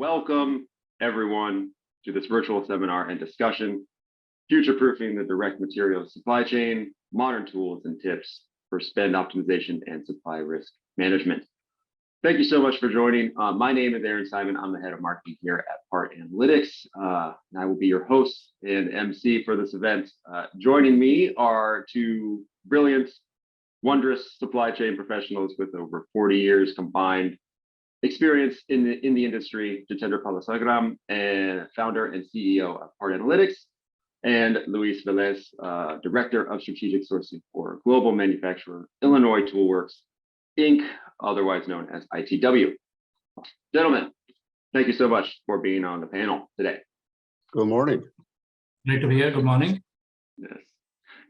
welcome everyone to this virtual seminar and discussion, Future-Proofing the Direct Materials Supply Chain, Modern Tools and Tips for Spend Optimization and Supply Risk Management. Thank you so much for joining. My name is Aaron Simon. I'm the head of marketing here at Part Analytics, and I will be your host and MC for this event. Joining me are two brilliant, wondrous supply chain professionals with over 40 years combined experience in the industry, Jithendra Palasagaram, and founder and CEO of Part Analytics, and Luis Velez, Director of Strategic Sourcing for global manufacturer Illinois Toolworks, Inc., otherwise known as ITW. Gentlemen, thank you so much for being on the panel today. Good morning. Great to be here. Good morning. Yes.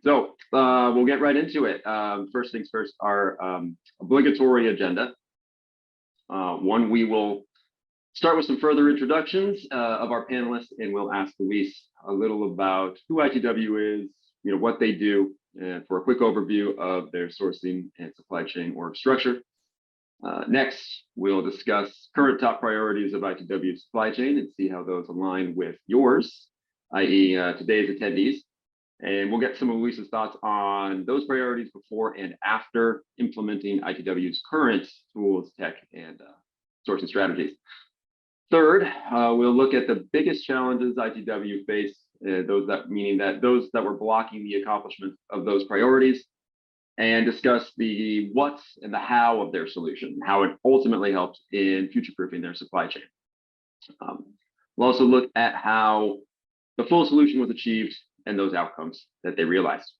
So we'll get right into it. First things first, our obligatory agenda. One, we will start with some further introductions of our panelists, and we'll ask Luis a little about who ITW is, what they do, and for a quick overview of their sourcing and supply chain org structure. Next, we'll discuss current top priorities of ITW supply chain and see how those align with yours, i.e. Today's attendees. And we'll get some of Luis's thoughts on those priorities before and after implementing ITW's current tools, tech, and sourcing strategies. Third, we'll look at the biggest challenges ITW face, meaning those that were blocking the accomplishment of those priorities, and discuss the what and the how of their solution, how it ultimately helps in future-proofing their supply chain. We'll also look at how the full solution was achieved and those outcomes that they realized.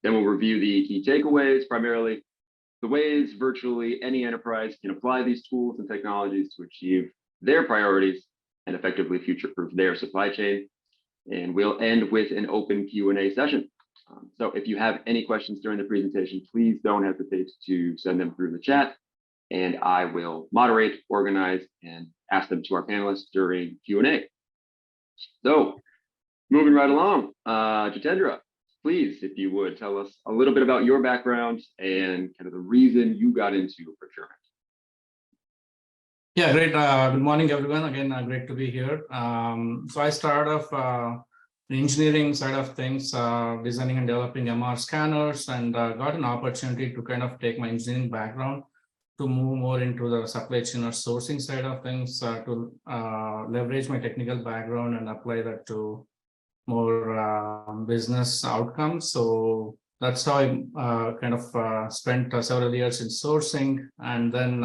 Then we'll review the key takeaways, primarily the ways virtually any enterprise can apply these tools and technologies to achieve their priorities and effectively future-proof their supply chain. And we'll end with an open Q&A session. So if you have any questions during the presentation, please don't hesitate to send them through the chat, and I will moderate, organize, and ask them to our panelists during Q&A. So moving right along, Jithendra, please, if you would, tell us a little bit about your background and kind of the reason you got into procurement. Yeah, great. Good morning, everyone. Again, great to be here. So I started off the engineering side of things, designing and developing MR scanners, and got an opportunity to kind of take my engineering background to move more into the supply chain or sourcing side of things, to leverage my technical background and apply that to more business outcomes. So that's how I kind of spent several years in sourcing, and then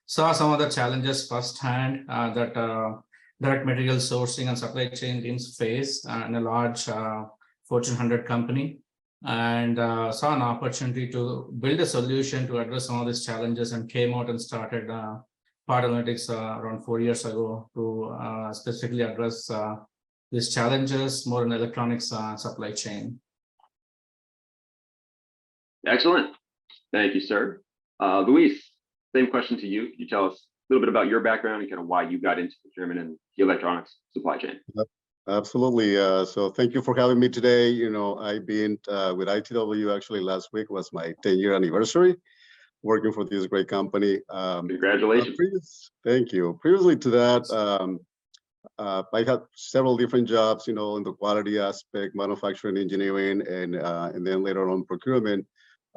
saw some of the challenges firsthand that direct material sourcing and supply chain teams face in a large Fortune 100 company, and saw an opportunity to build a solution to address some of these challenges, and came out and started Part Analytics around 4 years ago to specifically address these challenges more in electronics supply chain. Excellent. Thank you, sir. Luis, same question to you. Can you tell us a little bit about your background and kind of why you got into procurement and the electronics supply chain? Absolutely. So thank you for having me today. I've been with ITW, actually last week was my 10-year anniversary working for this great company. Congratulations. Thank you. Previously to that, I had several different jobs, in the quality aspect, manufacturing, engineering, and then later on procurement.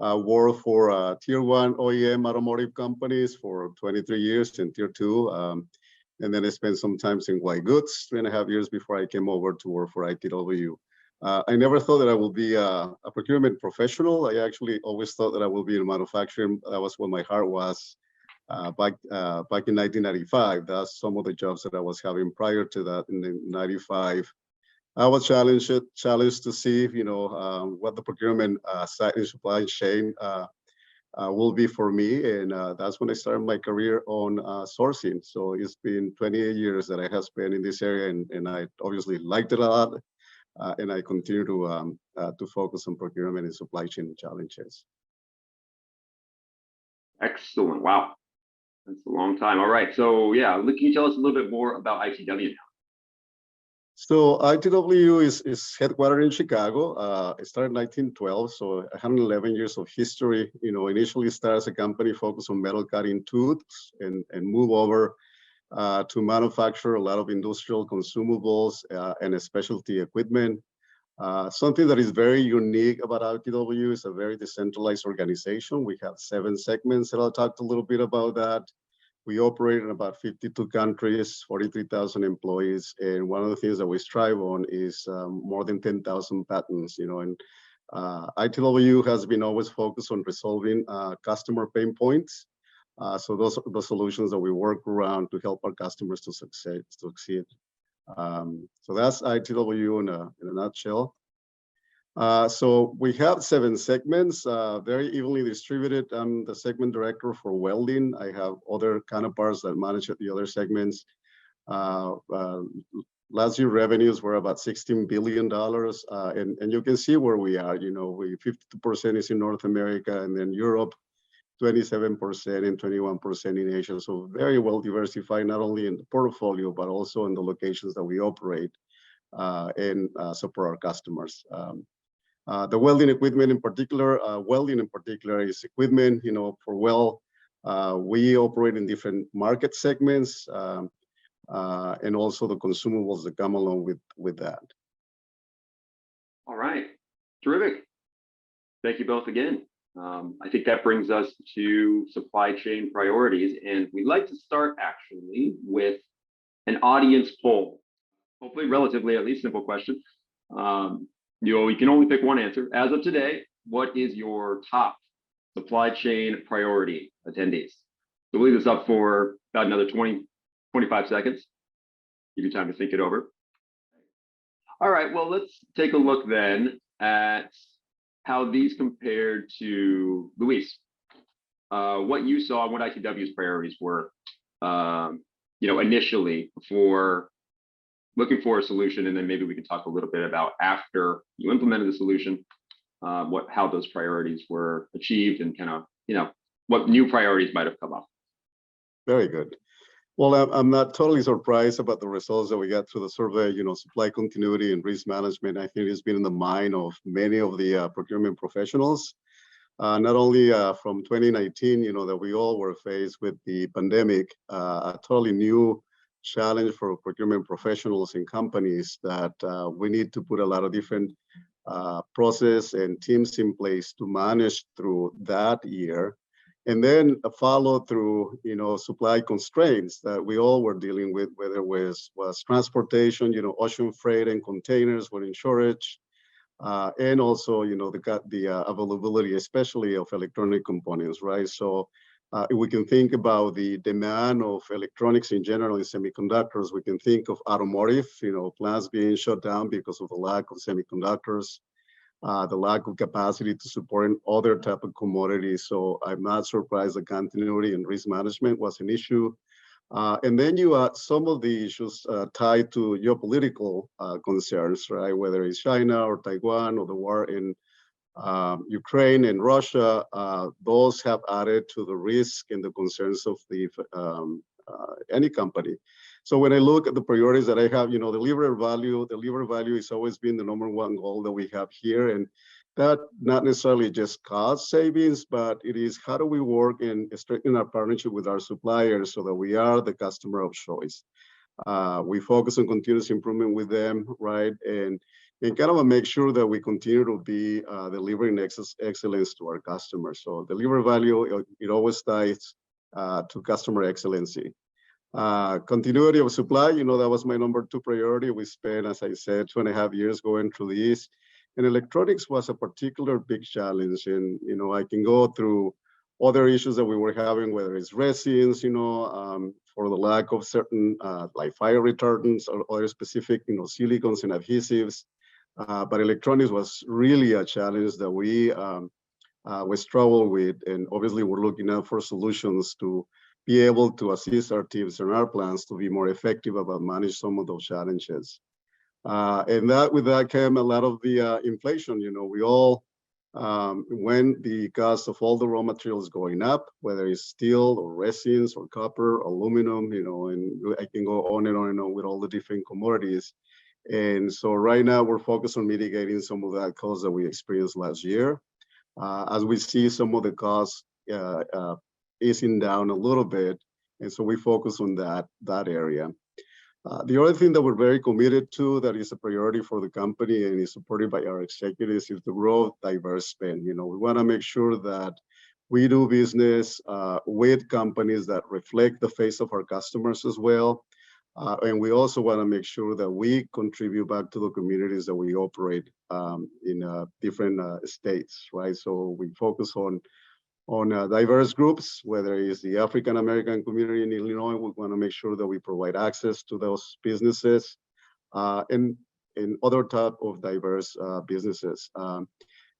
Worked for tier 1 OEM automotive companies for 23 years in tier 2. And then I spent some time in white goods, 3.5 years before I came over to work for ITW. I never thought that I would be a procurement professional. I actually always thought that I would be in manufacturing. That was what my heart was. Back in 1995, that's some of the jobs that I was having prior to that. In 95, I was challenged to see, what the procurement side and supply chain will be for me, and that's when I started my career on sourcing. So it's been 28 years that I have spent in this area, and I obviously liked it a lot, and I continue to focus on procurement and supply chain challenges. Excellent. Wow. That's a long time. All right. So yeah, can you tell us a little bit more about ITW now? So ITW is headquartered in Chicago. It started in 1912, so 111 years of history. Initially started as a company focused on metal cutting tools and move over to manufacture a lot of industrial consumables and specialty equipment. Something that is very unique about ITW is a very decentralized organization. We have 7 segments that I'll talk a little bit about that. We operate in about 52 countries, 43,000 employees, and one of the things that we strive on is more than 10,000 patents. And ITW has been always focused on resolving customer pain points. So those are the solutions that we work around to help our customers to succeed. So that's ITW in a nutshell. So we have 7 segments, very evenly distributed. I'm the segment director for welding. I have other counterparts that manage the other segments. Last year revenues were about $16 billion. And you can see where we are. 52% is in North America, and then Europe, 27% and 21% in Asia. So very well diversified, not only in the portfolio, but also in the locations that we operate and support our customers. The welding equipment in particular, is equipment, for weld. We operate in different market segments and also the consumables that come along with that. All right, terrific. Thank you both again. I think that brings us to supply chain priorities, and we'd like to start actually with an audience poll. Hopefully relatively at least simple question. You can only pick one answer. As of today, what is your top supply chain priority, attendees? So we'll leave this up for about another 25 seconds. Give you time to think it over. All right, well, let's take a look then at how these compared to Luis. What you saw and what ITW's priorities were, initially before looking for a solution, and then maybe we can talk a little bit about after you implemented the solution, how those priorities were achieved and kind of, what new priorities might have come up. Very good. Well, I'm not totally surprised about the results that we got through the survey. Supply continuity and risk management, I think, has been in the mind of many of the procurement professionals. Not only from 2019, that we all were faced with the pandemic, a totally new challenge for procurement professionals and companies that we need to put a lot of different process and teams in place to manage through that year. And then follow through, supply constraints that we all were dealing with, whether it was transportation, ocean freight and containers were in shortage, and also, the availability, especially of electronic components, right? So we can think about the demand of electronics in general in semiconductors. We can think of automotive, plants being shut down because of the lack of semiconductors. The lack of capacity to support other type of commodities. So I'm not surprised that continuity and risk management was an issue. And then you add some of the issues tied to geopolitical concerns, right? Whether it's China or Taiwan or the war in Ukraine and Russia, those have added to the risk and the concerns of any company. So when I look at the priorities that I have, delivery value has always been the #1 goal that we have here. And that not necessarily just cost savings, but it is how do we work and strengthen our partnership with our suppliers so that we are the customer of choice. We focus on continuous improvement with them, right? And kind of make sure that we continue to be delivering excellence to our customers. So delivery value, it always ties to customer excellency. Continuity of supply, that was my #2 priority. We spent, as I said, 2.5 years going through these. And electronics was a particular big challenge. And, I can go through other issues that we were having, whether it's resins, for the lack of certain like fire retardants or other specific, silicons and adhesives. But electronics was really a challenge that we struggled with. And obviously we're looking out for solutions to be able to assist our teams and our plans to be more effective about manage some of those challenges. And with that came a lot of the inflation. We all, when the cost of all the raw materials going up, whether it's steel or resins or copper, aluminum, and I can go on and on with all the different commodities. And so right now we're focused on mitigating some of that cost that we experienced last year. As we see some of the costs easing down a little bit, And so we focus on that area. The other thing that we're very committed to, that is a priority for the company and is supported by our executives, is the growth diverse spend. We want to make sure that we do business with companies that reflect the face of our customers as well. And we also want to make sure that we contribute back to the communities that we operate in different states, right? So we focus on diverse groups, whether it's the African American community in Illinois. We want to make sure that we provide access to those businesses and other type of diverse businesses.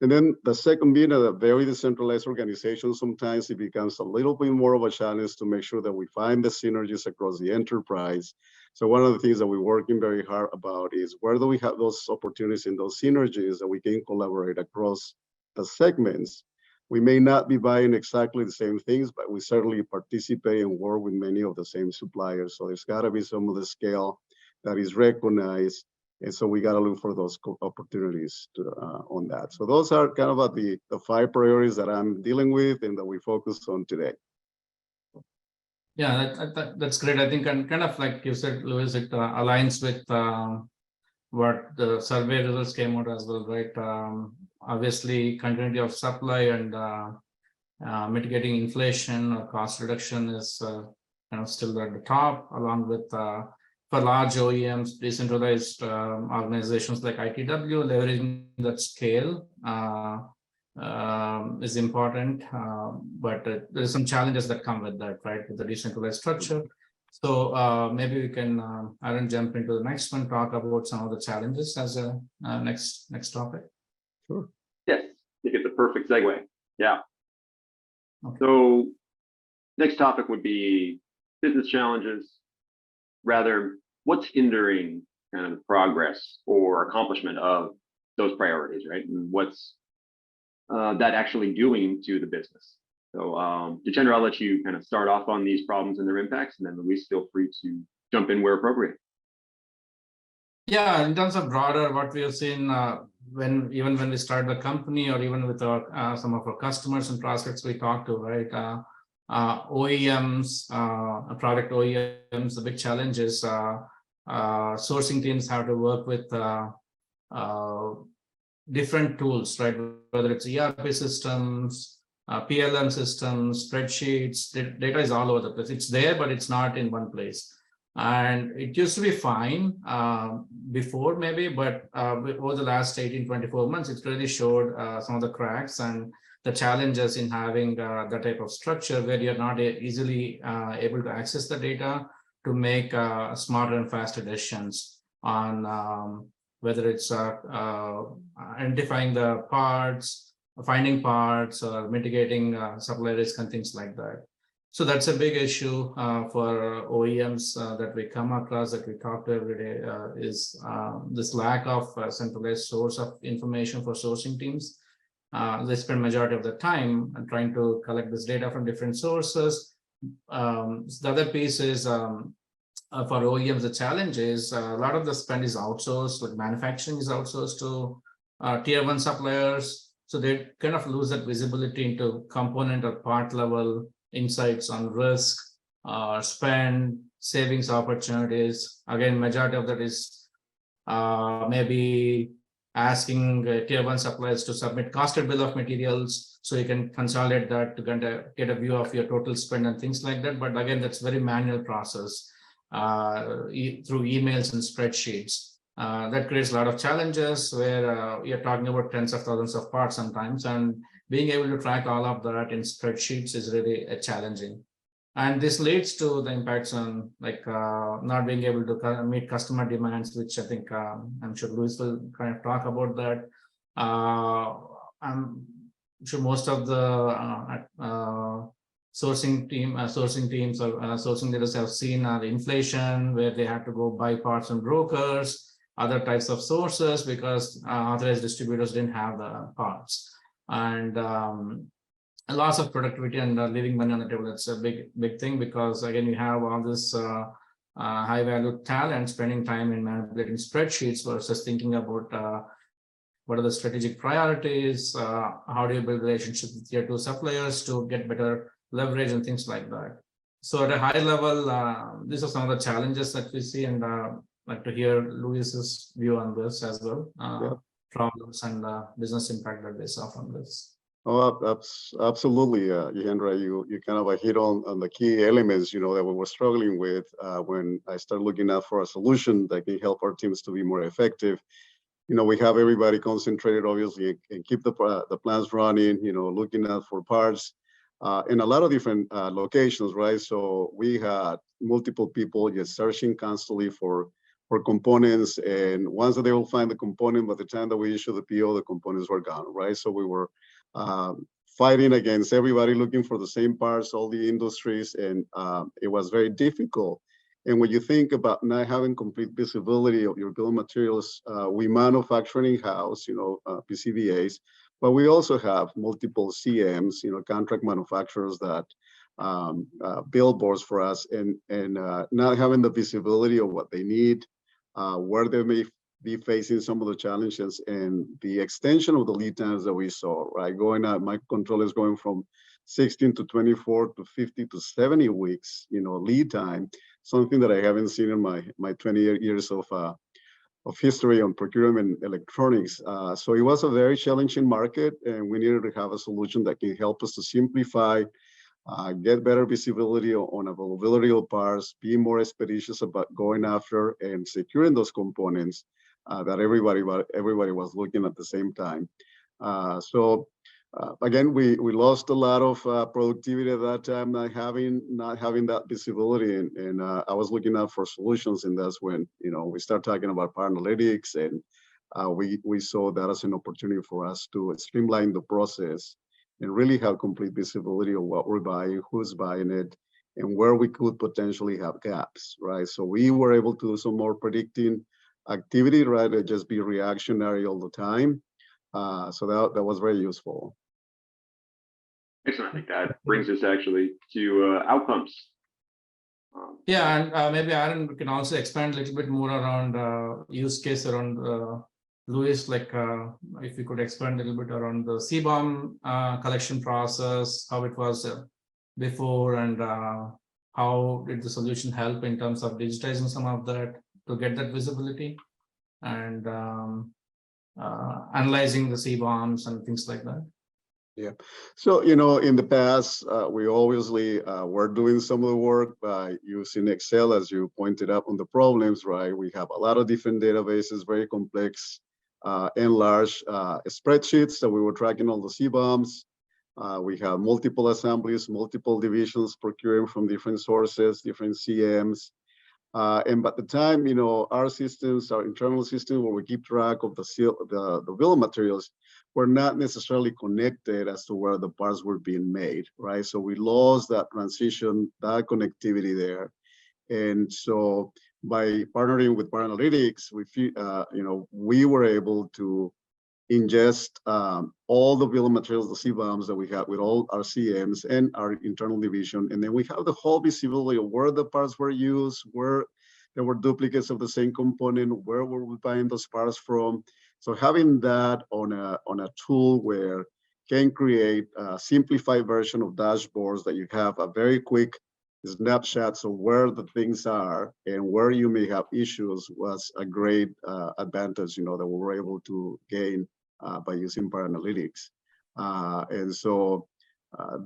And then the second, being a very decentralized organization, sometimes it becomes a little bit more of a challenge to make sure that we find the synergies across the enterprise. So one of the things that we're working very hard about is where do we have those opportunities and those synergies that we can collaborate across the segments. We may not be buying exactly the same things, but we certainly participate and work with many of the same suppliers. So there's got to be some of the scale that is recognized. And so we got to look for those opportunities on that. So those are kind of the 5 priorities that I'm dealing with and that we focus on today. Yeah, that's great. I think, and kind of like you said, Luis, it aligns with what the survey results came out as well, right? Obviously, continuity of supply and mitigating inflation or cost reduction is kind of still at the top, along with for large OEMs, decentralized organizations like ITW, leveraging that scale is important, but there's some challenges that come with that, right, with the decentralized structure. So maybe we can, Aaron, jump into the next one, talk about some of the challenges as a next topic. Sure. Yes, I think it's a perfect segue. Yeah. Okay. So next topic would be business challenges. Rather, what's hindering kind of the progress or accomplishment of those priorities, right? And what's that actually doing to the business? So Jithendra, I'll let you kind of start off on these problems and their impacts, and then Luis, feel free to jump in where appropriate. Yeah, in terms of broader, what we have seen when we started the company, or even with our some of our customers and prospects we talk to, right? OEMs, product OEMs, the big challenge is sourcing teams have to work with different tools, right? Whether it's ERP systems, PLM systems, spreadsheets, data is all over the place. It's there, but it's not in one place. And it used to be fine before maybe, but over the last 18-24 months, it's really showed some of the cracks and the challenges in having that type of structure where you're not easily able to access the data to make smarter and faster decisions on whether it's identifying the parts, finding parts, or mitigating supply risk and things like that. So that's a big issue for OEMs that we come across, that we talk to every day, is this lack of centralized source of information for sourcing teams. They spend majority of the time trying to collect this data from different sources. The other piece is for OEMs, the challenge is a lot of the spend is outsourced, like manufacturing is outsourced to tier 1 suppliers. So they kind of lose that visibility into component or part level insights on risk, spend, savings opportunities. Again, majority of that is maybe asking tier 1 suppliers to submit costed bill of materials so you can consolidate that to get a view of your total spend and things like that. But again, that's very manual process through emails and spreadsheets. That creates a lot of challenges where you're talking about tens of thousands of parts sometimes, and being able to track all of that in spreadsheets is really challenging. And this leads to the impacts on like not being able to meet customer demands, which I think I'm sure Luis will kind of talk about that. I'm sure most of the sourcing teams or sourcing leaders have seen the inflation, where they have to go buy parts from brokers, other types of sources, because authorized distributors didn't have the parts. And a loss of productivity and leaving money on the table. That's a big thing, because again, you have all this high value talent spending time in manipulating spreadsheets versus thinking about what are the strategic priorities, how do you build relationships with tier 2 suppliers to get better leverage and things like that. So at a high level, these are some of the challenges that we see, and like to hear Luis's view on this as well, problems and business impact that they saw from this. Oh, absolutely, Jithendra. You kind of hit on the key elements, that we were struggling with when I started looking out for a solution that can help our teams to be more effective. We have everybody concentrated, obviously, and keep the plants running, looking out for parts in a lot of different locations, right? So we had multiple people just searching constantly for components, and once they will find the component, by the time that we issue the PO, the components were gone, right? So we were fighting against everybody looking for the same parts, all the industries, and it was very difficult. And when you think about not having complete visibility of your bill of materials, we manufacture in-house, PCBAs, but we also have multiple CMs, contract manufacturers that build boards for us, and not having the visibility of what they need, where they may be facing some of the challenges, and the extension of the lead times that we saw, right? Microcontrollers going from 16 to 24 to 50 to 70 weeks, lead time, something that I haven't seen in my 20 years of history on procurement electronics. So it was a very challenging market, and we needed to have a solution that can help us to simplify, get better visibility on availability of parts, be more expeditious about going after and securing those components that everybody was looking at the same time. Again, we lost a lot of productivity at that time, not having that visibility, and I was looking out for solutions, and that's when we start talking about part analytics, and we saw that as an opportunity for us to streamline the process and really have complete visibility of what we're buying, who's buying it, and where we could potentially have gaps, right? So we were able to do some more predicting activity, right, and just be reactionary all the time. So that was very useful. Excellent. I think that brings us actually to outcomes. Yeah, and maybe Aaron can also expand a little bit more around use case around Luis, like if you could expand a little bit around the CBOM collection process, how it was before, and how did the solution help in terms of digitizing some of that to get that visibility, and analyzing the CBOMs and things like that. Yeah. So, in the past, we obviously were doing some of the work by using Excel, as you pointed out on the problems, right? We have a lot of different databases, very complex and large spreadsheets that we were tracking all the CBOMs. We have multiple assemblies, multiple divisions procuring from different sources, different CMs. And by the time, our systems, our internal system where we keep track of the bill of materials, were not necessarily connected as to where the parts were being made, right? So we lost that transition, that connectivity there. And so by partnering with Part Analytics, we were able to ingest all the bill of materials, the CBOMs that we have with all our CMs and our internal division. And then we have the whole visibility of where the parts were used, where there were duplicates of the same component, where were we buying those parts from. So having that on a tool where can create a simplified version of dashboards that you have a very quick snapshots of where the things are and where you may have issues was a great advantage, that we were able to gain by using Part Analytics. And so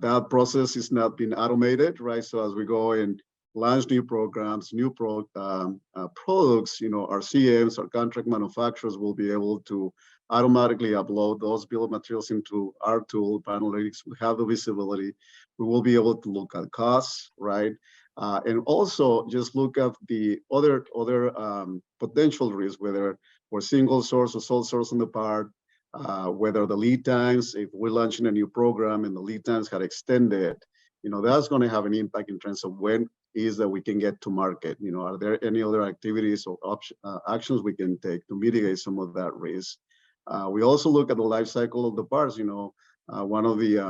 that process is not being automated, right? So as we go and launch new programs, new products, our CMs, our contract manufacturers will be able to automatically upload those bill of materials into our tool, Part Analytics. We have the visibility. We will be able to look at costs, right? And also just look at the other potential risks, whether we're single source or sole source on the part, whether the lead times, if we're launching a new program and the lead times had extended, that's going to have an impact in terms of when is that we can get to market. Are there any other activities or actions we can take to mitigate some of that risk? We also look at the life cycle of the parts. One of the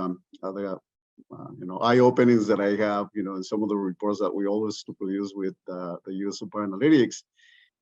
eye openings that I have, in some of the reports that we always produce with the use of Part Analytics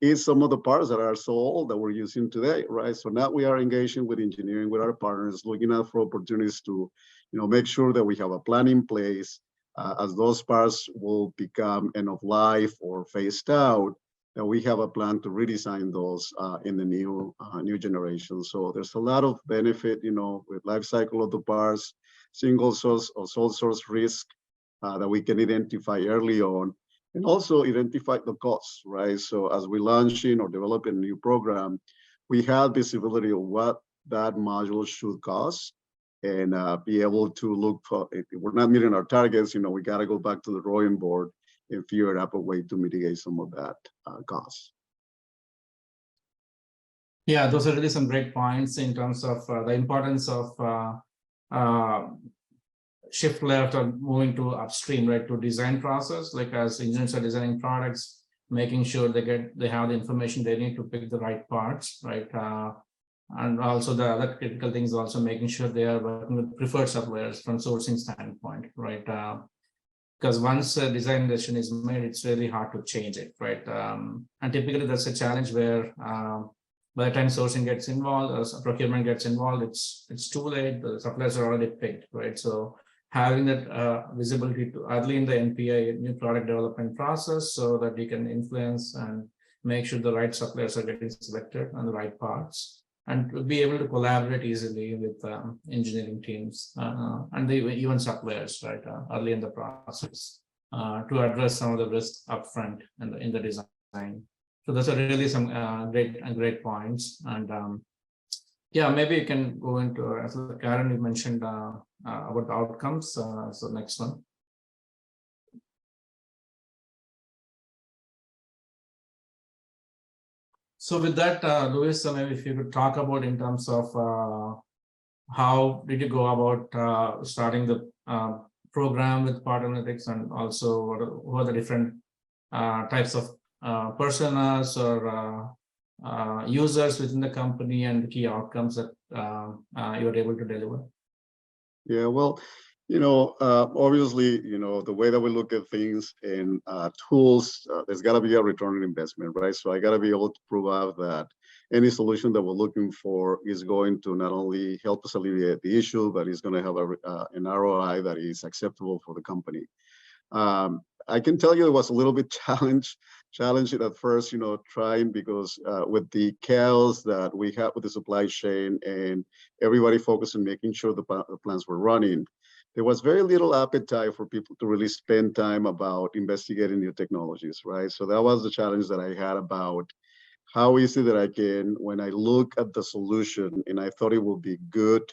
is some of the parts that are so old that we're using today, right? So now we are engaging with engineering, with our partners, looking out for opportunities to, make sure that we have a plan in place as those parts will become end of life or phased out, then we have a plan to redesign those in the new generation. So there's a lot of benefit, with life cycle of the parts, single source or sole source risk that we can identify early on, and also identify the costs, right? So as we launching or developing a new program, we have visibility of what that module should cost, and be able to look for, if we're not meeting our targets, we got to go back to the drawing board and figure out a way to mitigate some of that cost. Yeah, those are really some great points in terms of the importance of shift left or moving to upstream, right, to design process. Like as engineers are designing products, making sure they have the information they need to pick the right parts, right? And also the other critical things, also making sure they are working with preferred suppliers from sourcing standpoint, right? Because once a design decision is made, it's really hard to change it, right? And typically that's a challenge where by the time sourcing gets involved or procurement gets involved, it's too late. The suppliers are already picked, right? So having that visibility to early in the NPI, new product development process, so that you can influence and make sure the right suppliers are getting selected on the right parts, and be able to collaborate easily with engineering teams and even suppliers, right, early in the process to address some of the risks upfront in the design. So those are really some great points. And yeah, maybe you can go into, as Karen, you mentioned about the outcomes. So next one. So with that, Luis, maybe if you could talk about in terms of how did you go about starting the program with part analytics, and also what are the different types of personas or users within the company, and the key outcomes that you were able to deliver? Yeah, well, obviously, the way that we look at things in tools, there's got to be a return on investment, right? So I got to be able to prove out that any solution that we're looking for is going to not only help us alleviate the issue, but is going to have an ROI that is acceptable for the company. I can tell you it was a little bit challenging at first, trying, because with the chaos that we had with the supply chain and everybody focused on making sure the plants were running, there was very little appetite for people to really spend time about investigating new technologies, right? So that was the challenge that I had about how easy that I can, when I look at the solution and I thought it would be good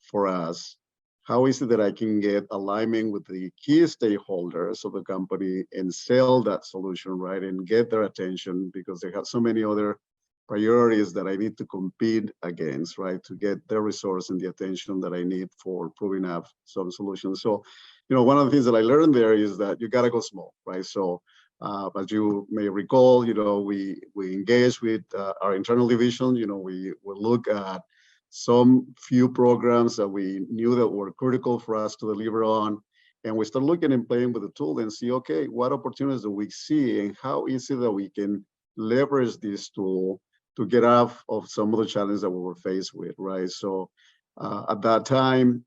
for us, how is it that I can get alignment with the key stakeholders of the company and sell that solution, right? And get their attention, because they have so many other priorities that I need to compete against, right? To get their resource and the attention that I need for proving up some solutions. So, one of the things that I learned there is that you gotta go small, right? So, as you may recall, we engaged with our internal division. We look at some few programs that we knew that were critical for us to deliver on. And we start looking and playing with the tool and see, okay, what opportunities do we see, and how is it that we can leverage this tool to get off of some of the challenges that we were faced with, right? So at that time,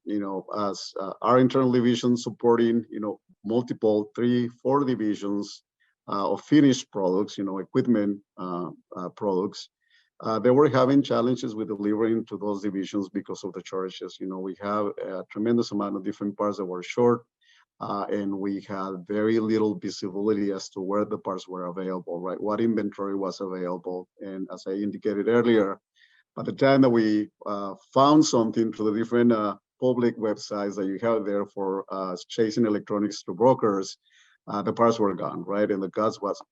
as our internal division supporting, multiple 3-4 divisions of finished products, equipment products, they were having challenges with delivering to those divisions because of the shortages. We have a tremendous amount of different parts that were short, and we had very little visibility as to where the parts were available, right? What inventory was available. And as I indicated earlier, by the time that we found something through the different public websites that you have there for chasing electronics to brokers, the parts were gone, right? And the cost was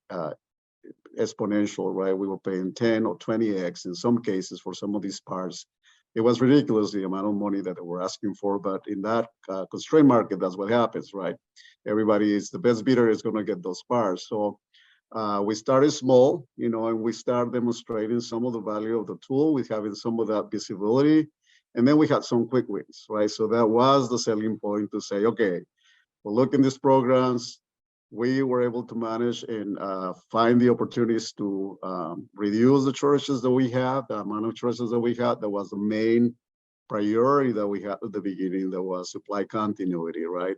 exponential, right? We were paying 10 or 20x in some cases for some of these parts. It was ridiculous, the amount of money that they were asking for, but in that constrained market, that's what happens, right? Everybody is the best bidder is going to get those parts. So we started small, and we started demonstrating some of the value of the tool with having some of that visibility. And then we had some quick wins, right? So that was the selling point to say, okay, we'll look in these programs. We were able to manage and find the opportunities to reduce the shortages that we had, the amount of shortages that we had. That was the main priority that we had at the beginning. That was supply continuity, right?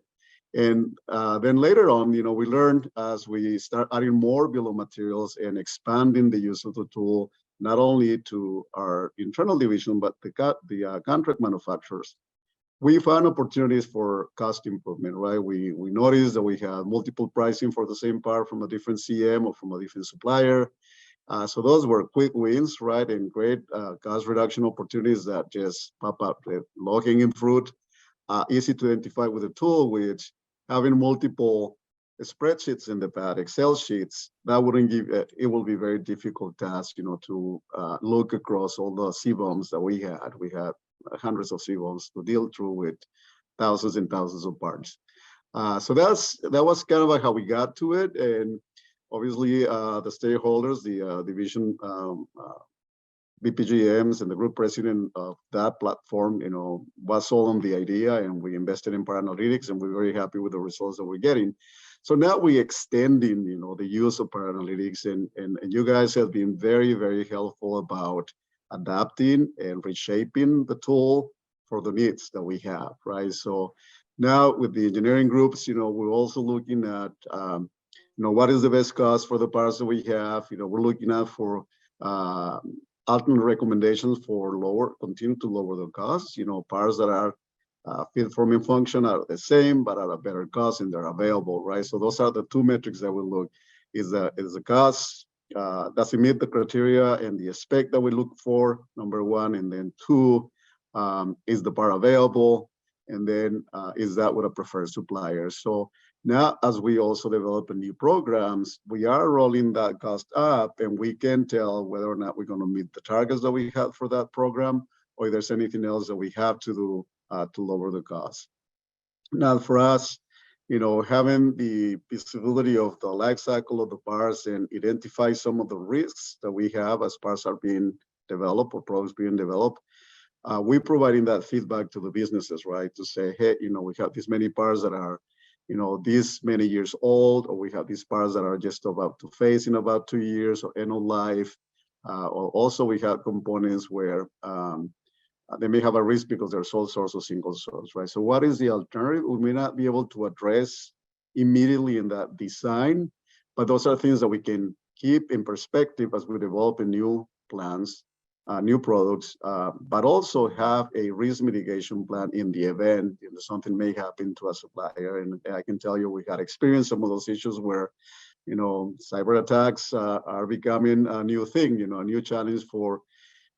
And then later on, we learned as we start adding more bill of materials and expanding the use of the tool, not only to our internal division, but the contract manufacturers. We found opportunities for cost improvement, right? We noticed that we had multiple pricing for the same part from a different CM or from a different supplier. So those were quick wins, right? And great cost reduction opportunities that just pop up, low-hanging fruit, easy to identify with the tool, which having multiple spreadsheets in the pad, Excel sheets, that wouldn't give, it will be very difficult task, to look across all the CBOMs that we had. We had hundreds of CBOMs to deal through with thousands and thousands of parts. So that was kind of like how we got to it. And obviously, the stakeholders, the division BPGMs and the group president of that platform, was sold on the idea, and we invested in Paraanalytics, and we're very happy with the results that we're getting. So now we're extending, the use of Paraanalytics, and you guys have been very, very helpful about adapting and reshaping the tool for the needs that we have, right? So now with the engineering groups, we're also looking at, what is the best cost for the parts that we have. We're looking at for alternate recommendations for continue to lower the costs. Parts that are fit, form, and function are the same, but at a better cost, and they're available, right? So those are the two metrics that we look: is the cost, does it meet the criteria and the spec that we look for, number one, and then two, is the part available, and then is that with a preferred supplier? So now, as we also develop new programs, we are rolling that cost up, and we can tell whether or not we're going to meet the targets that we have for that program, or if there's anything else that we have to do to lower the cost. Now, for us, having the visibility of the life cycle of the parts and identify some of the risks that we have as parts are being developed or products being developed, we're providing that feedback to the businesses, right? To say, hey, we have these many parts that are this many years old, or we have these parts that are just about to phase in about 2 years or end of life. Or also we have components where they may have a risk because they're sole source or single source, right? So what is the alternative? We may not be able to address immediately in that design, but those are things that we can keep in perspective as we develop new plans, new products, but also have a risk mitigation plan in the event something may happen to a supplier. And I can tell you, we had experienced some of those issues where, cyber attacks are becoming a new thing, a new challenge for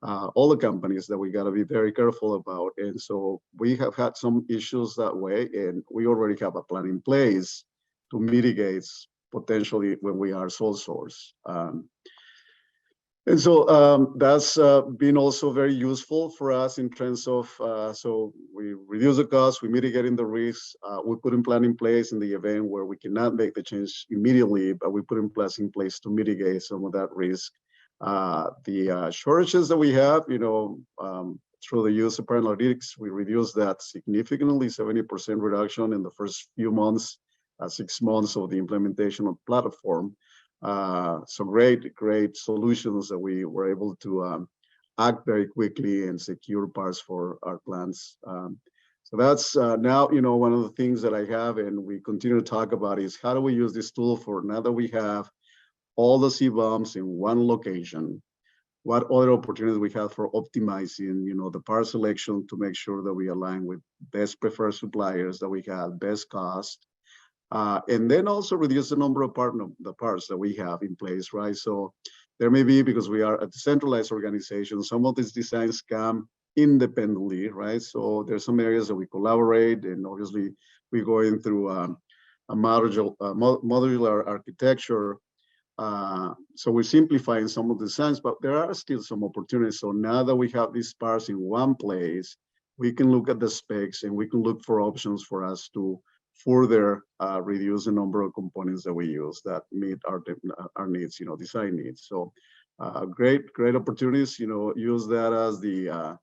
all the companies that we got to be very careful about. And so we have had some issues that way, and we already have a plan in place to mitigate potentially when we are sole source. And so that's been also very useful for us in terms of, so we reduce the cost, we mitigating the risks, we put in plan in place in the event where we cannot make the change immediately, but we put in place to mitigate some of that risk. The shortages that we have, through the use of Paraanalytics, we reduced that significantly, 70% reduction in the first few months, 6 months of the implementation of the platform. Some great solutions that we were able to act very quickly and secure parts for our plants. So that's now, one of the things that I have and we continue to talk about is how do we use this tool for now that we have all the CBOMs in one location, what other opportunities we have for optimizing, the part selection to make sure that we align with best preferred suppliers, that we have best cost, and then also reduce the number of the parts that we have in place, right? So there may be, because we are a decentralized organization, some of these designs come independently, right? So there's some areas that we collaborate, and obviously we're going through a modular architecture. So we're simplifying some of the designs, but there are still some opportunities. So now that we have these parts in one place, we can look at the specs and we can look for options for us to further reduce the number of components that we use that meet our needs, design needs. So great opportunities, use that as the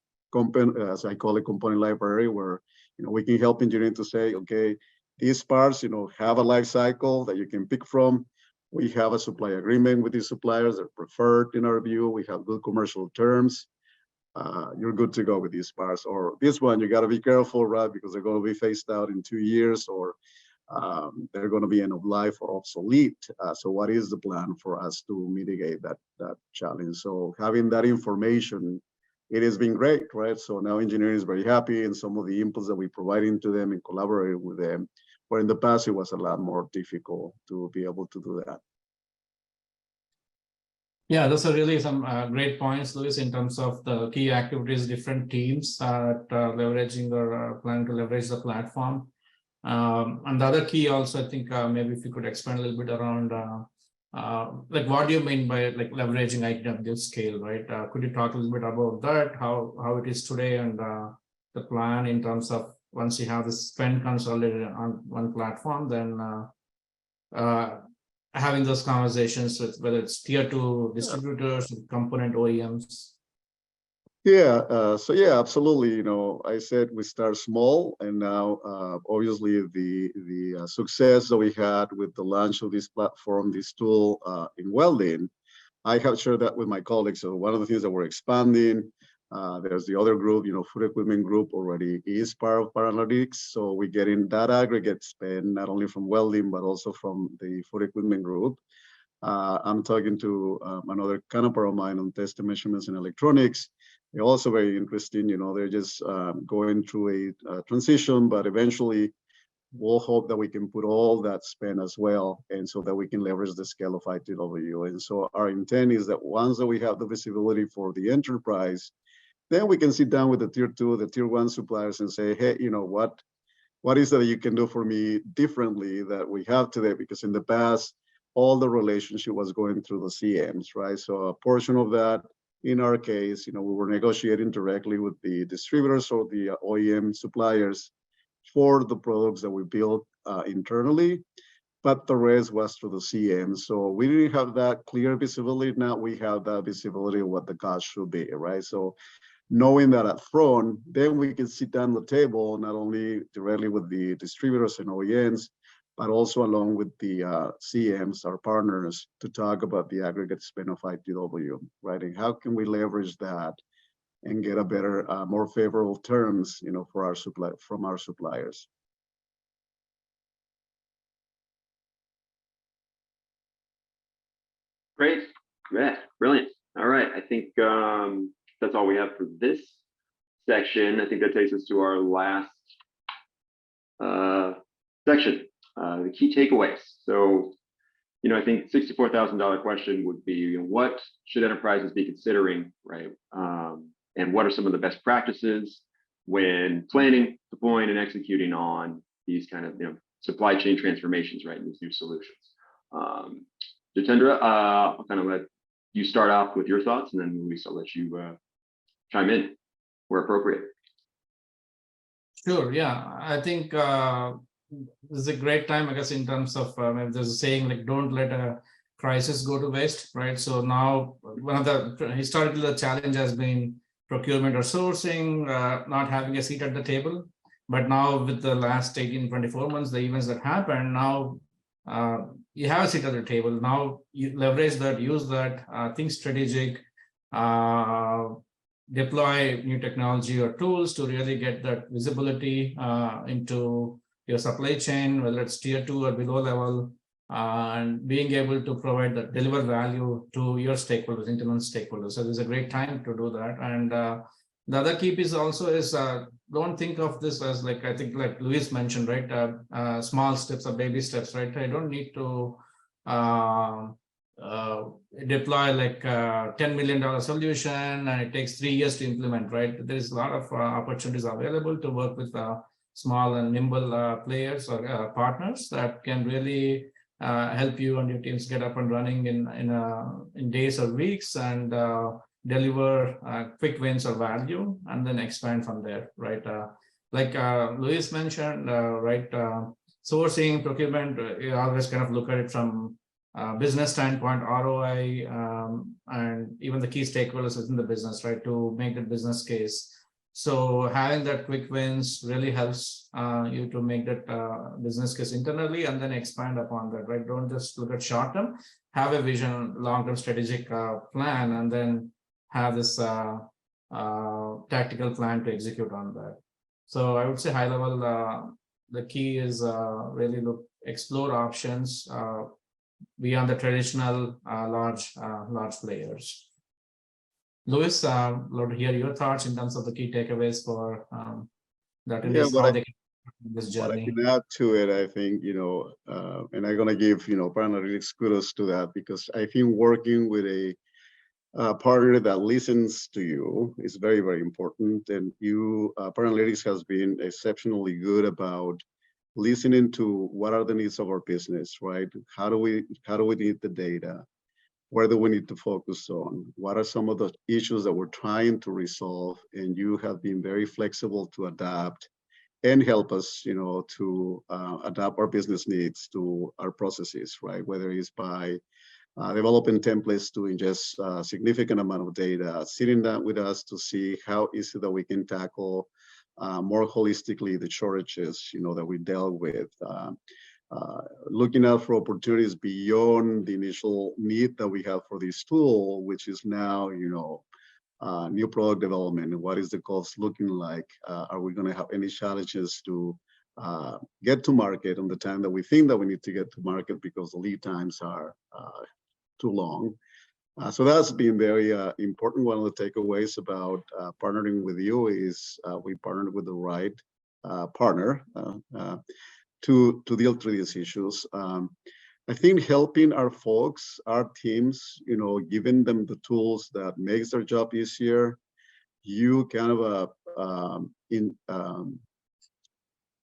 as I call it, component library, where we can help engineering to say, okay, these parts have a life cycle that you can pick from. We have a supply agreement with these suppliers. They're preferred in our view. We have good commercial terms. You're good to go with these parts. Or this one, you got to be careful, right? Because they're going to be phased out in 2 years. Or they're going to be end of life or obsolete. So what is the plan for us to mitigate that challenge? So having that information, it has been great, right? So now engineering is very happy, and some of the inputs that we providing to them and collaborating with them, where in the past it was a lot more difficult to be able to do that. Yeah, those are really some great points, Luis, in terms of the key activities, different teams leveraging or planning to leverage the platform. And the other key also, I think maybe if you could expand a little bit around like what do you mean by like leveraging ITW scale, right? Could you talk a little bit about that, how it is today, and the plan in terms of once you have the spend consolidated on one platform, then having those conversations with whether it's tier 2 distributors, component OEMs. Yeah, so yeah, absolutely. You know, I said we start small, and now obviously the success that we had with the launch of this platform, this tool in welding, I have shared that with my colleagues. So one of the things that we're expanding, there's the other group, you know, food equipment group already is part of Paralytics. So we're getting that aggregate spend, not only from welding, but also from the food equipment group. I'm talking to another counterpart of mine on test and measurements and electronics. They're also very interesting. You know, they're just going through a transition, but eventually we'll hope that we can put all that spend as well, and so that we can leverage the scale of ITW. And so our intent is that once that we have the visibility for the enterprise, then we can sit down with the tier 2, the tier 1 suppliers and say, hey, you know, what is it that you can do for me differently that we have today? Because in the past, all the relationship was going through the CMs, right? So a portion of that, in our case, you know, we were negotiating directly with the distributors or the OEM suppliers for the products that we built internally, but the rest was through the CM. So we didn't have that clear visibility. Now we have that visibility of what the cost should be, right? So knowing that up front, then we can sit down at the table, not only directly with the distributors and OEMs, but also along with the CMs, our partners, to talk about the aggregate spend of ITW, right? And how can we leverage that and get a better, more favorable terms, you know, for our from our suppliers. Great. Yeah, brilliant. All right. I think that's all we have for this section. I think that takes us to our last section, the key takeaways. So, you know, I think $64,000 question would be, you know, what should enterprises be considering, right? And what are some of the best practices when planning, deploying, and executing on these kind of, you know, supply chain transformations, right? And these new solutions. Jithendra, I'll kind of let you start off with your thoughts, and then Luis, I'll let you chime in where appropriate. Sure. Yeah, I think this is a great time, I guess, in terms of there's a saying like, don't let a crisis go to waste, right? So now one of the historically the challenge has been procurement or sourcing, not having a seat at the table. But now with the last 18, 24 months, the events that happened, now you have a seat at the table. Now you leverage that, use that, think strategic, deploy new technology or tools to really get that visibility into your supply chain, whether it's tier 2 or below level, and being able to provide that, deliver value to your stakeholders, internal stakeholders. So there's a great time to do that. And the other key piece also is don't think of this as like, I think like Luis mentioned, right? Small steps or baby steps, right? I don't need to deploy like a $10 million solution and it takes 3 years to implement, right? There's a lot of opportunities available to work with small and nimble players or partners that can really help you and your teams get up and running in days or weeks and deliver quick wins or value, and then expand from there, right? Like Luis mentioned, right? Sourcing, procurement, you always kind of look at it from business standpoint, ROI, and even the key stakeholders within the business, right? To make the business case. So having that quick wins really helps you to make that business case internally and then expand upon that, right? Don't just look at short term, have a vision, long-term strategic plan, and then have this tactical plan to execute on that. So I would say high level, the key is really explore options beyond the traditional large players. Luis, love to hear your thoughts in terms of the key takeaways for the attendees, how they can this What I journey. can add to it, I think, and I'm going to give, Paralytics kudos to that, because I think working with a partner that listens to you is very, very important. And Paralytics has been exceptionally good about listening to what are the needs of our business, right? How do we need the data? Where do we need to focus on? What are some of the issues that we're trying to resolve? And you have been very flexible to adapt and help us, to adapt our business needs to our processes, right? Whether it's by developing templates to ingest a significant amount of data, sitting down with us to see how is it that we can tackle more holistically the shortages, that we dealt with, looking out for opportunities beyond the initial need that we have for this tool, which is now, new product development, and what is the cost looking like? Are we going to have any challenges to get to market on the time that we think that we need to get to market because the lead times are too long? So that's been very important. One of the takeaways about partnering with you is we partnered with the right partner to deal through these issues. I think helping our folks, our teams, giving them the tools that makes their job easier, you kind of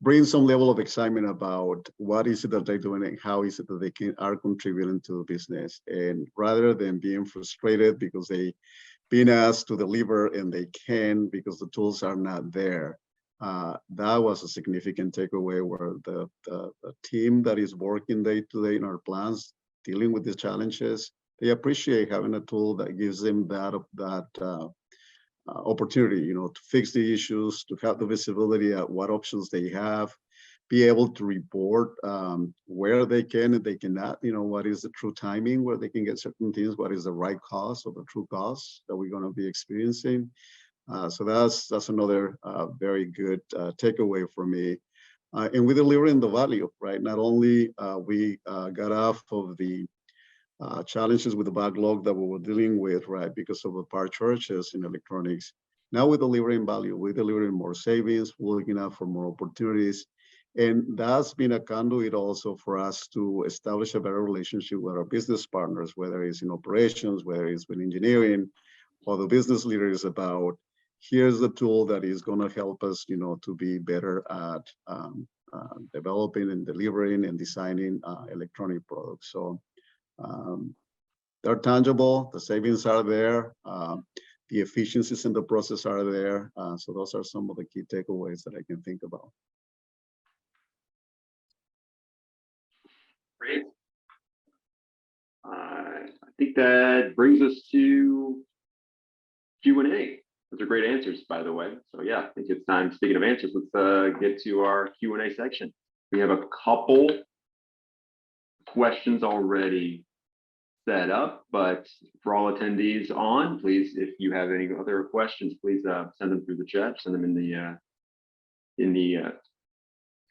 bring some level of excitement about what is it that they're doing and how is it that they are contributing to the business. And rather than being frustrated because they been asked to deliver and they can because the tools are not there, that was a significant takeaway, where the team that is working day to day in our plants, dealing with these challenges, they appreciate having a tool that gives them that opportunity, to fix the issues, to have the visibility at what options they have, be able to report where they can and they cannot, what is the true timing where they can get certain things, what is the right cost or the true cost that we're going to be experiencing. So that's another very good takeaway for me. And we're delivering the value, right? Not only we got off of the challenges with the backlog that we were dealing with, right, because of the part shortages in electronics. Now we're delivering value. We're delivering more savings. We're looking out for more opportunities. And that's been a conduit also for us to establish a better relationship with our business partners, whether it's in operations, whether it's with engineering, or the business leaders about, here's the tool that is going to help us, to be better at developing and delivering and designing electronic products. So they're tangible, the savings are there, the efficiencies in the process are there. So those are some of the key takeaways that I can think about. Great. I think that brings us to Q&A. Those are great answers, by the way. So yeah, I think it's time, speaking of answers, let's get to our Q&A section. We have a couple questions already set up, but for all attendees on, please, if you have any other questions, please send them through the chat, send them in the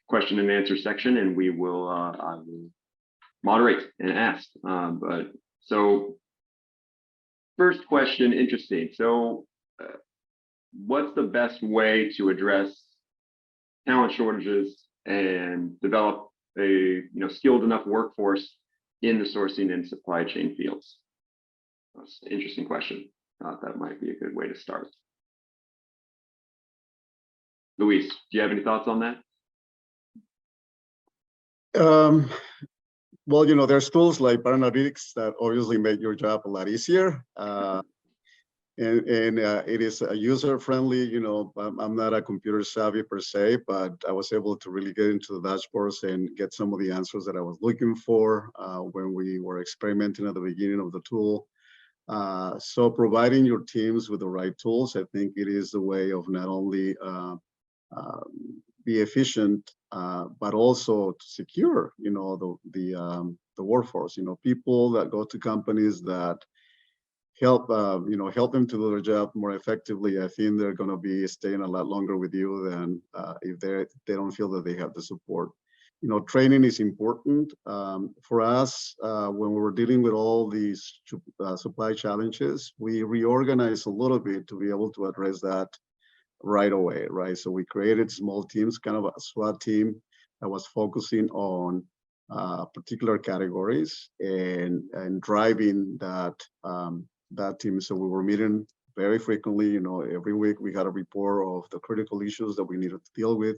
question and answer section, and I will moderate and ask. But so first question, interesting. So what's the best way to address talent shortages and develop a skilled enough workforce in the sourcing and supply chain fields? That's an interesting question. Thought that might be a good way to start. Luis, do you have any thoughts on that? Well, there's tools like Paralytics that obviously make your job a lot easier. And it is user-friendly. I'm not a computer savvy per se, but I was able to really get into the dashboards and get some of the answers that I was looking for when we were experimenting at the beginning of the tool. So providing your teams with the right tools, I think it is the way of not only be efficient, but also to secure, the workforce. People that go to companies that help help them to do their job more effectively, I think they're going to be staying a lot longer with you than if they don't feel that they have the support. Training is important for us. When we were dealing with all these supply challenges, we reorganized a little bit to be able to address that right away, right? So we created small teams, kind of a SWAT team that was focusing on particular categories and driving that that team. So we were meeting very frequently. Every week we had a report of the critical issues that we needed to deal with.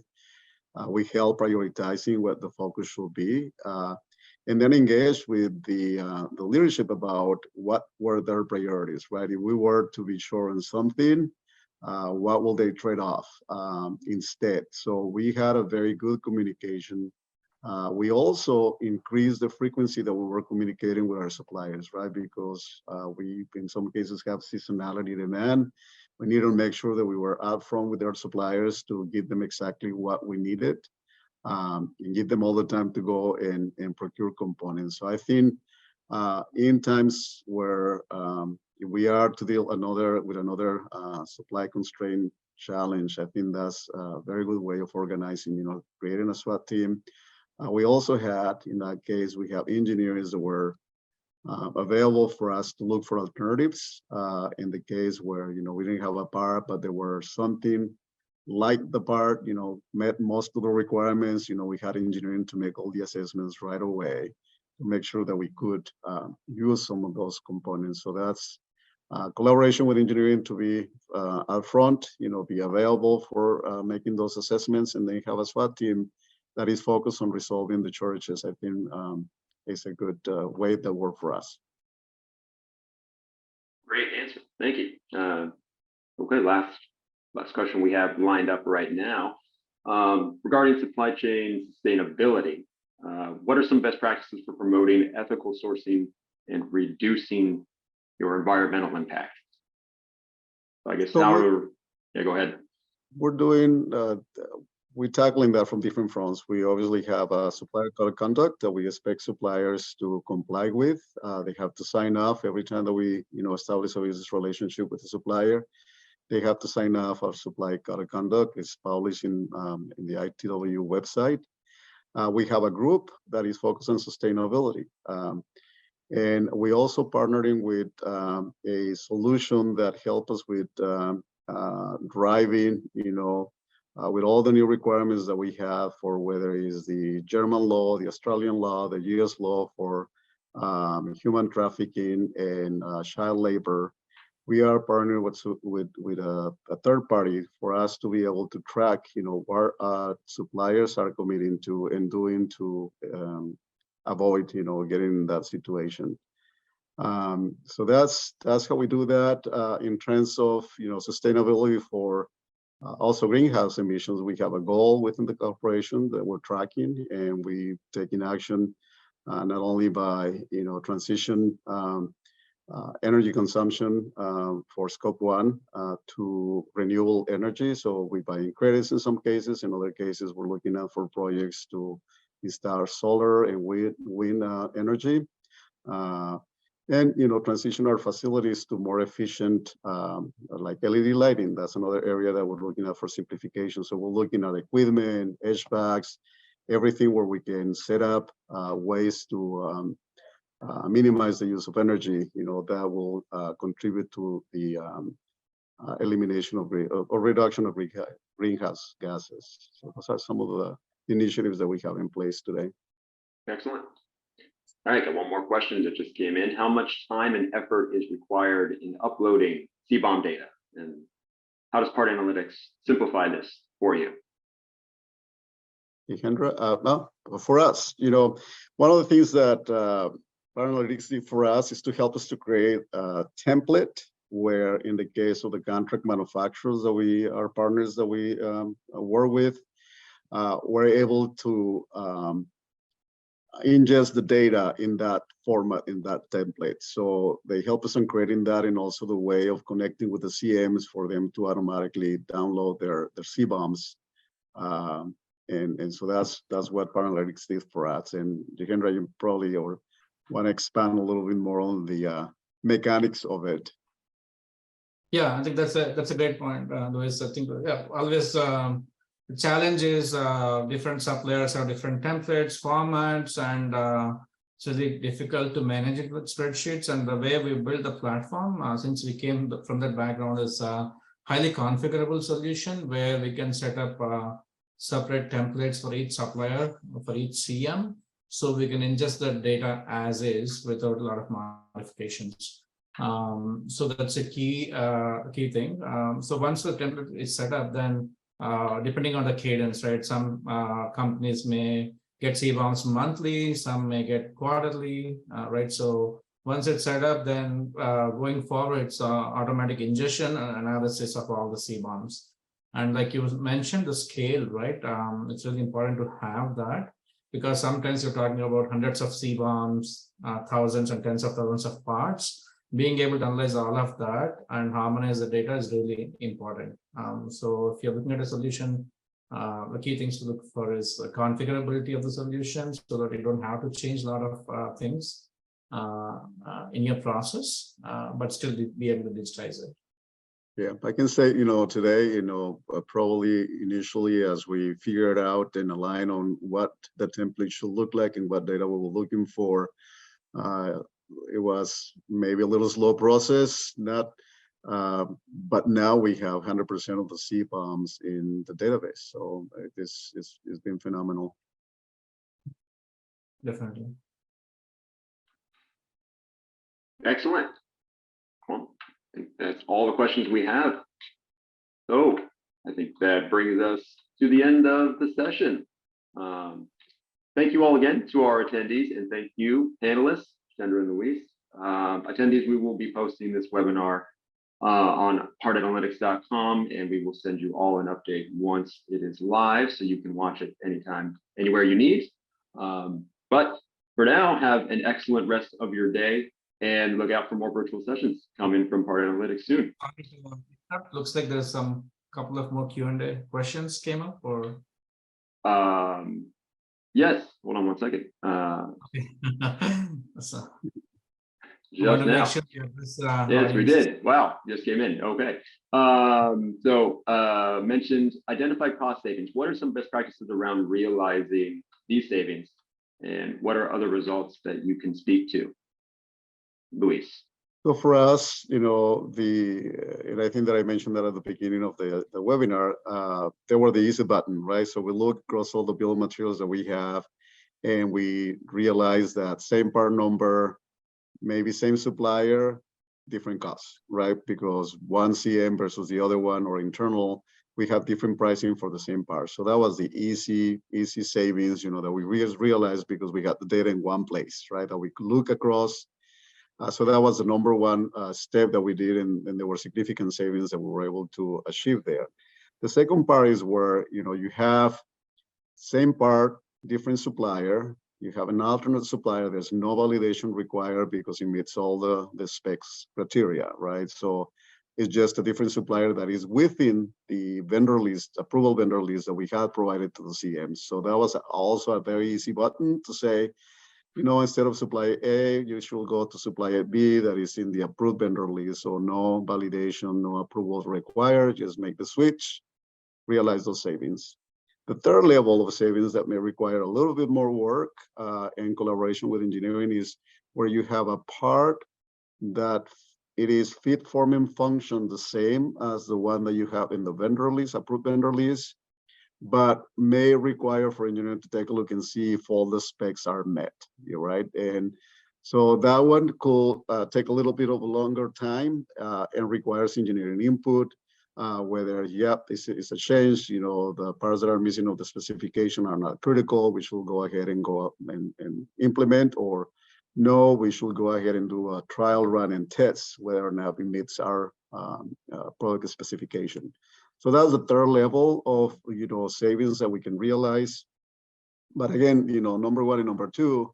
We help prioritizing what the focus should be, and then engage with the leadership about what were their priorities, right? If we were to be sure on something, what will they trade off instead? So we had a very good communication. We also increased the frequency that we were communicating with our suppliers, right? Because we, in some cases, have seasonality demand. We need to make sure that we were upfront with our suppliers to give them exactly what we needed, and give them all the time to go and procure components. So I think in times where we are to deal with another supply constraint challenge, I think that's a very good way of organizing, creating a SWAT team. We also had, in that case, we have engineers that were available for us to look for alternatives in the case where, we didn't have a part, but there were something like the part, met most of the requirements. We had engineering to make all the assessments right away to make sure that we could use some of those components. So that's collaboration with engineering to be upfront, be available for making those assessments, and then have a SWAT team that is focused on resolving the shortages. I think is a good way that worked for us. Great answer. Thank you. Okay, last question we have lined up right now. Regarding supply chain sustainability, what are some best practices for promoting ethical sourcing and reducing your environmental impact? I guess go ahead. We're tackling that from different fronts. We obviously have a supplier code of conduct that we expect suppliers to comply with. They have to sign off every time that we, establish a business relationship with the supplier. They have to sign off our supply code of conduct. It's published in the ITW website. We have a group that is focused on sustainability. And we also partnering with a solution that helps us with driving, with all the new requirements that we have for whether it's the German law, the Australian law, the US law for human trafficking and child labor. We are partnering with a third party for us to be able to track, what suppliers are committing to and doing to avoid, getting in that situation. So that's how we do that. In terms of, sustainability for also greenhouse emissions, we have a goal within the corporation that we're tracking, and we taking action not only by, transition energy consumption for scope 1 to renewable energy. So we buying credits in some cases. In other cases, we're looking at for projects to install solar and wind energy. And transition our facilities to more efficient, like LED lighting. That's another area that we're looking at for simplification. So we're looking at equipment, HVACs, everything where we can set up ways to minimize the use of energy. That will contribute to the elimination of or reduction of greenhouse gases. So those are some of the initiatives that we have in place today. Excellent. All right, got one more question that just came in. How much time and effort is required in uploading CBOM data? And how does Part Analytics simplify this for you? Jithendra, well, for us, one of the things that Part Analytics did for us is to help us to create a template where, in the case of the contract manufacturers that we are partners that we work with, we're able to ingest the data in that format, in that template. So they help us in creating that, and also the way of connecting with the CMs for them to automatically download their CBOMs. And so that's what Part Analytics did for us. And Jithendra, you probably want to expand a little bit more on the mechanics of it. Yeah, I think that's a great point, Luis. I think always the challenge is different suppliers have different templates, formats, and it's really difficult to manage it with spreadsheets. And the way we build the platform, since we came from that background, is a highly configurable solution where we can set up separate templates for each supplier, for each CM, so we can ingest the data as is without a lot of modifications. So that's a key thing. So once the template is set up, then depending on the cadence, right? Some companies may get CBOMs monthly, some may get quarterly, right? So once it's set up, then going forward, it's automatic ingestion and analysis of all the CBOMs. And like you mentioned, the scale, right? It's really important to have that, because sometimes you're talking about hundreds of CBOMs, thousands and tens of thousands of parts. Being able to analyze all of that and harmonize the data is really important. So if you're looking at a solution, the key things to look for is the configurability of the solution, so that you don't have to change a lot of things in your process, but still be able to digitize it. Yeah, I can say, today, probably initially as we figured out and align on what the template should look like and what data we were looking for, it was maybe a little slow process, but now we have 100% of the CBOMs in the database. So it's been phenomenal. Definitely. Excellent. Well, I think that's all the questions we have. So I think that brings us to the end of the session. Thank you all again to our attendees, and thank you, panelists, Jithendra and Luis. Attendees, we will be posting this webinar on partanalytics.com, and we will send you all an update once it is live, so you can watch it anytime, anywhere you need. But for now, have an excellent rest of your day, and look out for more virtual sessions coming from Part Analytics soon. Looks like there's some couple of more Q&A questions came up, or yes, hold on one second. so, Just now. sure this, Yes, we did. Wow, just came in. Okay. Mentioned identify cost savings. What are some best practices around realizing these savings, and what are other results that you can speak to? Luis. So for us, and I think that I mentioned that at the beginning of the webinar, there were the easy button, right? So we look across all the bill of materials that we have, and we realize that same part number, maybe same supplier, different costs, right? Because one CM versus the other one, or internal, we have different pricing for the same part. So that was the easy savings, that we realized because we got the data in one place, right? That we could look across. So that was the number one step that we did, and there were significant savings that we were able to achieve there. The second part is where you have same part, different supplier. You have an alternate supplier. There's no validation required because it meets all the specs criteria, right? So it's just a different supplier that is within the vendor list, approval vendor list that we had provided to the CMs. So that was also a very easy button to say, instead of supplier A, you should go to supplier B that is in the approved vendor list. So no validation, no approvals required, just make the switch, realize those savings. The third level of savings that may require a little bit more work and collaboration with engineering is where you have a part that it is fit, form, and function the same as the one that you have in the vendor list, approved vendor list, but may require for engineering to take a look and see if all the specs are met, right? And so that one could take a little bit of a longer time and requires engineering input, whether, it's a change, the parts that are missing of the specification are not critical, we should go ahead and go up and implement, or no, we should go ahead and do a trial run and test whether or not it meets our product specification. So that's the third level of, savings that we can realize. But again, number one and number two,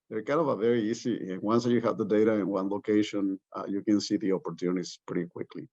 they're kind of a very easy. And once you have the data in one location, you can see the opportunities pretty quickly.